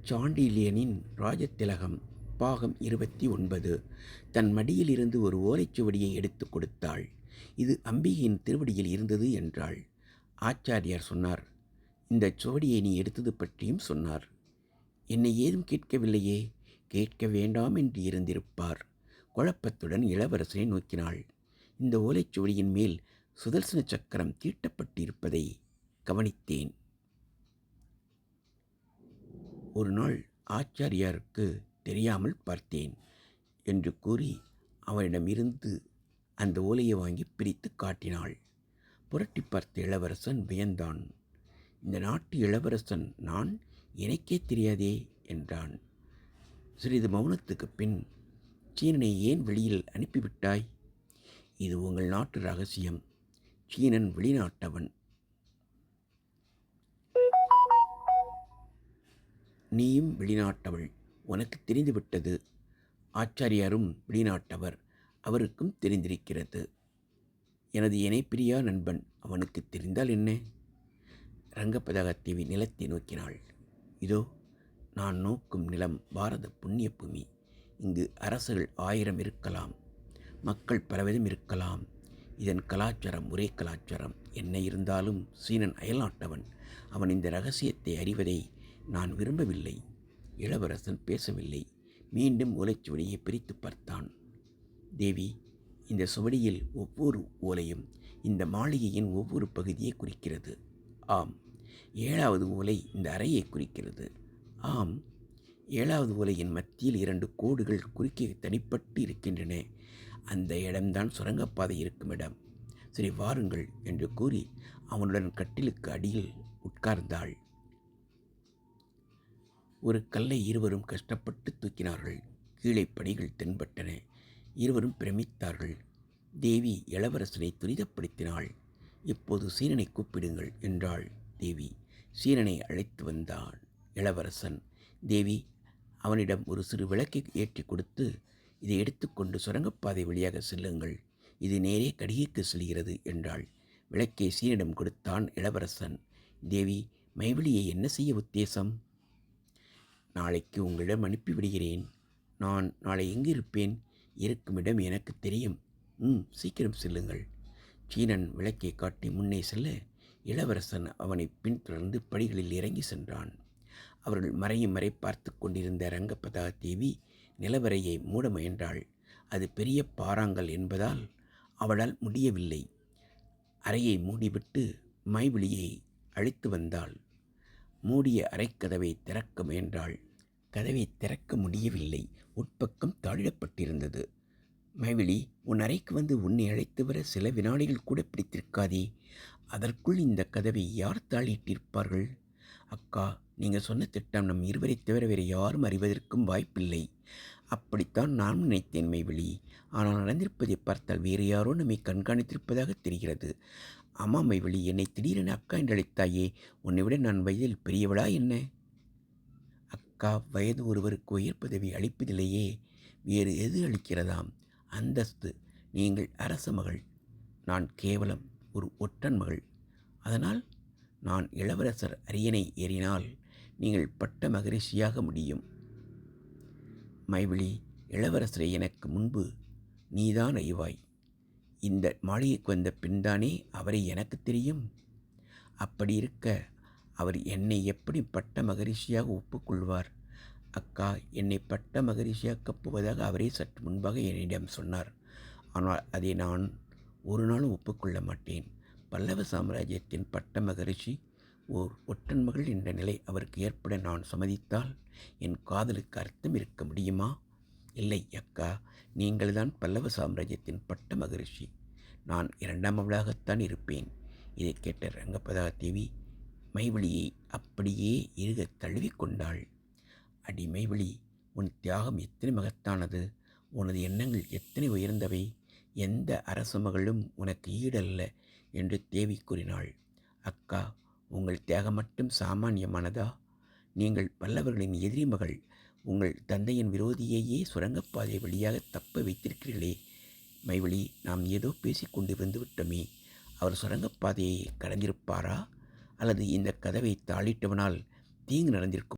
சாண்டில்யனின் ராஜதிலகம் பாகம் 29. தன் மடியிலிருந்து ஒரு ஓலைச்சுவடியை எடுத்து கொடுத்தாள். இது அம்பிகையின் திருவடியில் இருந்தது என்றாள். ஆச்சாரியார் சொன்னார், இந்த சுவடியை நீ எடுத்தது பற்றியும் சொன்னார். என்னை ஏதும் கேட்கவில்லையே. கேட்க வேண்டாம் என்று இருந்திருப்பார். குழப்பத்துடன் இளவரசனை நோக்கினாள். இந்த ஓலைச்சுவடியின் மேல் சுதர்சன சக்கரம் தீட்டப்பட்டிருப்பதை கவனித்தேன். ஒரு நாள் ஆச்சாரியாருக்கு தெரியாமல் பார்த்தேன் என்று கூறி அவனிடமிருந்து அந்த ஓலையை வாங்கி பிரித்து காட்டினாள். புரட்டி பார்த்த இளவரசன் வியந்தான். இந்த நாட்டு இளவரசன் நான், எனக்கே தெரியாதே என்றான். சிறிது மௌனத்துக்கு பின், சீனனை ஏன் வெளியில் அனுப்பிவிட்டாய்? இது உங்கள் நாட்டு ரகசியம். சீனன் வெளிநாட்டவன். நீயும் வெளிநாட்டவள். உனக்கு தெரிந்துவிட்டது. ஆச்சாரியாரும் வெளிநாட்டவர். அவருக்கும் தெரிந்திருக்கிறது. எனது இணைப்பிரியா நண்பன், அவனுக்கு தெரிந்தால் என்ன? ரங்கபதகத்தேவி நிலத்தை நோக்கினாள். இதோ நான் நோக்கும் நிலம் பாரத புண்ணிய பூமி. இங்கு அரசர்கள் 1000 இருக்கலாம், மக்கள் பலவிதம் இருக்கலாம். இதன் கலாச்சாரம் ஒரே கலாச்சாரம். என்ன இருந்தாலும் சீனன் அயல்நாட்டவன். அவன் இந்த ரகசியத்தை அறிவதை நான் விரும்பவில்லை. இளவரசன் பேசவில்லை. மீண்டும் ஓலைச்சுவடியை பிரித்து பார்த்தான். தேவி, இந்த சுவடியில் ஒவ்வொரு ஓலையும் இந்த மாளிகையின் ஒவ்வொரு பகுதியை குறிக்கிறது. ஆம். 7வது ஓலை இந்த அறையை குறிக்கிறது. ஆம். 7வது ஓலையின் மத்தியில் 2 கோடுகள் குறுக்கே தனிப்பட்டு இருக்கின்றன. அந்த இடம்தான் சுரங்கப்பாதை இருக்கும் இடம். சரி, வாருங்கள் என்று கூறி அவனுடன் கட்டிலுக்கு அடியில் உட்கார்ந்தாள். ஒரு கல்லை இருவரும் கஷ்டப்பட்டு தூக்கினார்கள். கீழே படிகள் தென்பட்டன. இருவரும் பிரமித்தார்கள். தேவி இளவரசனை துரிதப்படுத்தினாள். இப்போது சீனனை கூப்பிடுங்கள் என்றாள் தேவி. சீனனை அழைத்து வந்தான் இளவரசன். தேவி அவனிடம் ஒரு சிறு விளக்கை ஏற்றி கொடுத்து, இதை எடுத்துக்கொண்டு சுரங்கப்பாதை வழியாக செல்லுங்கள். இது நேரே கடிகைக்கு செல்கிறது என்றாள். விளக்கை சீனிடம் கொடுத்தான் இளவரசன். தேவி, மைவிழியை என்ன செய்ய உத்தேசம்? நாளைக்கு உங்களிடம் அனுப்பிவிடுகிறேன். நான் நாளை எங்கு இருப்பேன்? இருக்குமிடம் எனக்கு தெரியும். சீக்கிரம் செல்லுங்கள். சீனன் விளக்கை காட்டி முன்னே செல்ல, இளவரசன் அவனை பின்தொடர்ந்து படிகளில் இறங்கி சென்றான். அவர்கள் மறையும் வரை பார்த்து கொண்டிருந்த ரங்கபதகத்தேவி நிலவரையை மூட முயன்றாள். அது பெரிய பாறாங்கல் என்பதால் அவளால் முடியவில்லை. அறையை மூடிவிட்டு மைவிழியை அழைத்து வந்தாள். மூடிய அறைக்கதவை திறக்க முயன்றாள். கதவை திறக்க முடியவில்லை. உட்பக்கம் தாழிடப்பட்டிருந்தது. மைவிழி, உன் அறைக்கு வந்து உன்னை அழைத்து வர சில வினாடிகள் கூட பிடித்திருக்காதே. அதற்குள் இந்த கதவை யார் தாளிட்டிருப்பார்கள்? அக்கா, நீங்கள் சொன்ன திட்டம் நம் இருவரை தவிர வேறு யாரும் அறிவதற்கும் வாய்ப்பில்லை. அப்படித்தான் நான் நினைத்தேன் மைவிழி. ஆனால் நடந்திருப்பதை பார்த்தால் வேறு யாரோ நம்மை கண்காணித்திருப்பதாக தெரிகிறது. ஆமாம் மைவிழி, என்னை திடீரென அக்கா என்று அழைத்தாயே. உன்னை விட நான் வயதில் பெரியவளா என்ன? அக்கா, வயது ஒருவருக்கு உயர் பதவி அளிப்பதிலேயே வேறு எது அளிக்கிறதாம்? அந்தஸ்து. நீங்கள் அரச மகள், நான் கேவலம் ஒரு ஒற்றன் மகள். அதனால் நான் இளவரசர் அரியணை ஏறினால் நீங்கள் பட்ட மகரிஷியாக முடியும். மைவிழி, இளவரசரை எனக்கு முன்பு நீதான் அறிவாய். இந்த மாளிகைக்கு வந்த பின்தானே அவரை எனக்கு தெரியும். அப்படி இருக்க அவர் என்னை எப்படி பட்ட மகரிஷியாக ஒப்புக்கொள்வார்? அக்கா, என்னை பட்ட மகரிஷியாக்கப் போவதாக அவரே சற்று முன்பாக என்னிடம் சொன்னார். ஆனால் அதை நான் ஒரு நாளும் ஒப்புக்கொள்ள மாட்டேன். பல்லவ சாம்ராஜ்யத்தின் பட்ட மகரிஷி ஓர் ஒற்றன் மகள் என்ற நிலை அவருக்கு ஏற்பட நான் சம்மதித்தால் என் காதலுக்கு அர்த்தம் இருக்க முடியுமா? இல்லை அக்கா, நீங்கள்தான் பல்லவ சாம்ராஜ்யத்தின் பட்ட மகரிஷி. நான் 2ஆம் அவளாகத்தான் இருப்பேன். இதை கேட்ட ரங்கபதகத்தேவி மைவிழியை அப்படியே இறுக தழுவிக்கொண்டாள். அடி மைவிழி, உன் தியாகம் எத்தனை மகத்தானது! உனது எண்ணங்கள் எத்தனை உயர்ந்தவை! எந்த அரச மகளும் உனக்கு ஈடல்ல என்று தேவி கூறினாள். அக்கா, உங்கள் தியாகம் மட்டும் சாமானியமானதா? நீங்கள் பல்லவர்களின் எதிரி மகள். உங்கள் தந்தையின் விரோதியையே சுரங்கப்பாதை வழியாக தப்ப வைத்திருக்கிறீர்களே. மைவிழி, நாம் ஏதோ பேசிக்கொண்டு வந்து விட்டோமே. அவர் சுரங்கப்பாதையை கடந்திருப்பாரா? அல்லது இந்த கதவை தாளிட்டவனால் தீங்கு நடந்திருக்கும்?